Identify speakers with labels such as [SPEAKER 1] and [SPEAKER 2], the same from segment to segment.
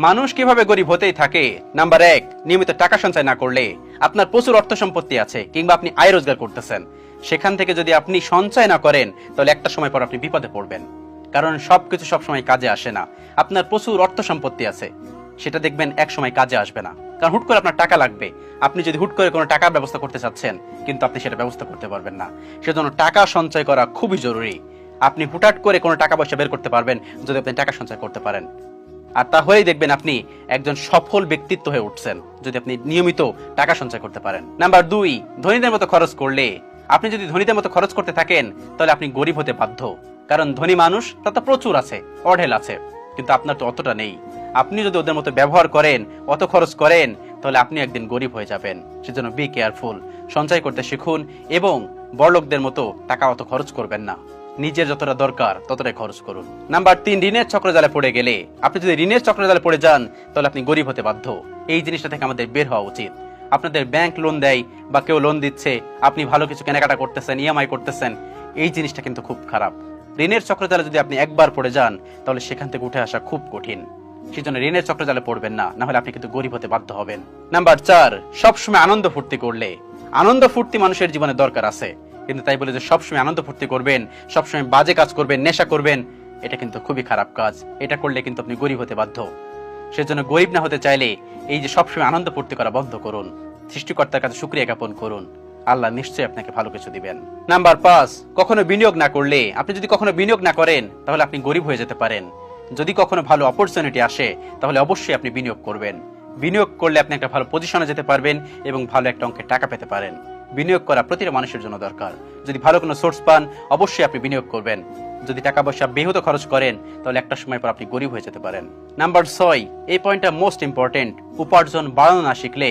[SPEAKER 1] মানুষ কিভাবে গরিব হতেই থাকে। নাম্বার 1, নিয়মিত টাকা সঞ্চয় না করলে। আপনার প্রচুর অর্থ সম্পত্তি আছে কিংবা আপনি আয় রোজগার করতেছেন, সেখান থেকে যদি আপনি সঞ্চয় না করেন তাহলে একটা সময় পর আপনি বিপদে পড়বেন। কারণ সবকিছু সবসময় কাজে আসে না। আপনার প্রচুর অর্থ সম্পত্তি আছে, সেটা দেখবেন এক সময় কাজে আসবে না। কারণ হুট করে আপনার টাকা লাগবে। আপনি যদি হুট করে কোনো টাকার ব্যবস্থা করতে চাচ্ছেন, কিন্তু আপনি সেটা ব্যবস্থা করতে পারবেন না। সেজন্য টাকা সঞ্চয় করা খুবই জরুরি। আপনি হুটহাট করে কোনো টাকা পয়সা বের করতে পারবেন যদি আপনি টাকা সঞ্চয় করতে পারেন। আর তাহলেই দেখবেন আপনি একজন সফল ব্যক্তিত্ব হয়ে উঠছেন, যদি আপনি নিয়মিত টাকা সঞ্চয় করতে পারেন। নাম্বার 2, ধনীদের মতো খরচ করলে। আপনি যদি ধনীদের মতো খরচ করতে থাকেন তাহলে আপনি গরিব হতে বাধ্য। কারণ ধনী মানুষ তা তো প্রচুর আছে, অঢেল আছে, কিন্তু আপনার তো অতটা নেই। আপনি যদি ওদের মতো ব্যবহার করেন, অত খরচ করেন, তাহলে আপনি একদিন গরিব হয়ে যাবেন। সেজন্য বি কেয়ারফুল, সঞ্চয় করতে শিখুন এবং বড়লোকদের মতো টাকা অত খরচ করবেন না। নিজের যতটা দরকার ততটাই খরচ করুন। নাম্বার 3, ঋণের চক্রজালে পড়ে গেলে। আপনি যদি ঋণের চক্রজালে পড়ে যান তাহলে আপনি গরিব হতে বাধ্য। এই জিনিসটা থেকে আমাদের বের হওয়া উচিত। আপনাদের ব্যাংক লোন দেয় বা কেউ লোন দিচ্ছে, আপনি ভালো কিছু কেনাকাটা করতেছেন, ইএমআই করতেছেন, এই জিনিসটা কিন্তু খুব খারাপ। ঋণের চক্রজালে যদি আপনি একবার পড়ে যান তাহলে সেখান থেকে উঠে আসা খুব কঠিন। সেজন্য ঋণের চক্রজালে পড়বেন না, না হলে আপনি কিন্তু গরিব হতে বাধ্য হবেন। নাম্বার 4, সবসময় আনন্দ ফুর্তি করলে। আনন্দ ফুর্তি মানুষের জীবনে দরকার আছে, কিন্তু তাই বলে যে সবসময় আনন্দ ফুর্তি করবেন, সবসময় বাজে কাজ করবেন, নেশা করবেন, এটা কিন্তু খুবই খারাপ কাজ। এটা করলে কিন্তু আপনি গরিব হতে বাধ্য। সেজন্য গরিব না হতে চাইলে এই যে সবসময় আনন্দ ফুর্তি করা বন্ধ করুন। সৃষ্টিকর্তার কাছে শুকরিয়া জ্ঞাপন করুন, আল্লাহ নিশ্চয়ই আপনাকে ভালো কিছু দিবেন। নাম্বার 5, কখনো বিনিয়োগ না করলে। আপনি যদি কখনো বিনিয়োগ না করেন তাহলে আপনি গরিব হয়ে যেতে পারেন। যদি কখনো ভালো অপরচুনিটি আসে তাহলে অবশ্যই আপনি বিনিয়োগ করবেন। বিনিয়োগ করলে আপনি একটা ভালো পজিশনে যেতে পারবেন এবং ভালো একটা অঙ্কের টাকা পেতে পারেন। বিনিয়োগ করা প্রতিটা মানুষের জন্য দরকার। যদি ভালো কোনো সোর্স পান অবশ্যই আপনি বিনিয়োগ করবেন। যদি টাকা পয়সা বেহুদা খরচ করেন তাহলে একটা সময় পর আপনি গরিব হয়ে যেতে পারেন। নাম্বার 6, এই পয়েন্টটা মোস্ট ইম্পর্টেন্ট, উপার্জন বাড়ানো না শিখলে।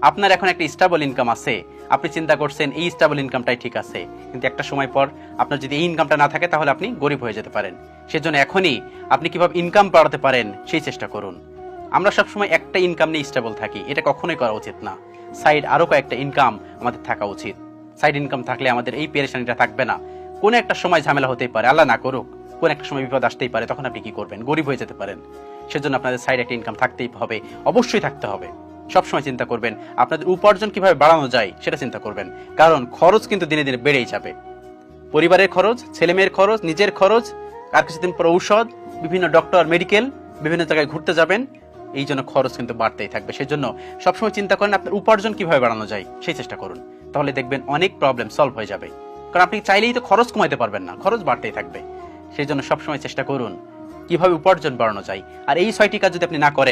[SPEAKER 1] আপনার এখন একটা স্টেবল ইনকাম আছে, আপনি চিন্তা করছেন এই স্টেবল ইনকামটাই ঠিক আছে, কিন্তু একটা সময় পর আপনার যদি এই ইনকামটা না থাকে তাহলে আপনি গরিব হয়ে যেতে পারেন। সেজন্য এখনই আপনি কিভাবে ইনকাম বাড়াতে পারেন সেই চেষ্টা করুন। আমরা সবসময় একটা ইনকাম নিয়ে স্টেবল থাকি, এটা কখনোই করা উচিত না। সাইড আরো কয়েকটা ইনকাম আমাদের থাকা উচিত। সাইড ইনকাম থাকলে আমাদের এই পেরেশানিটা থাকবে না। কোন একটা সময় ঝামেলা হতেই পারে, আল্লাহ না করুক, কোন একটা সময় বিপদ আসতেই পারে, তখন আপনি কি করবেন? গরিব হয়ে যেতে পারেন। সেজন্য আপনাদের সাইড একটা ইনকাম থাকতেই হবে, অবশ্যই থাকতে হবে। সবসময় চিন্তা করবেন আপনাদের উপার্জন কিভাবে বাড়ানো যায় সেটা চিন্তা করবেন, কারণ খরচ কিন্তু দিনে দিনে বেড়েই যাবে। পরিবারের খরচ, ছেলে মেয়ের খরচ, নিজের খরচ, আর কিছুদিন পর ঔষধ, বিভিন্ন ডক্টর, মেডিকেল, বিভিন্ন জায়গায় ঘুরতে যাবেন, এই জন্য খরচ কিন্তু বাড়তেই থাকবে। সেজন্য সবসময় চিন্তা করেন আপনার উপার্জন কিভাবে বাড়ানো যায় সেই চেষ্টা করুন, তাহলে দেখবেন অনেক প্রবলেম সলভ হয়ে যাবে। কারণ আপনি চাইলেই তো খরচ কমাইতে পারবেন না, খরচ বাড়তেই থাকবে। সেই জন্য সবসময় চেষ্টা করুন কিভাবে উপার্জন বাড়ানো যায়। আর এই 6টি কাজ যদি আপনি না করেন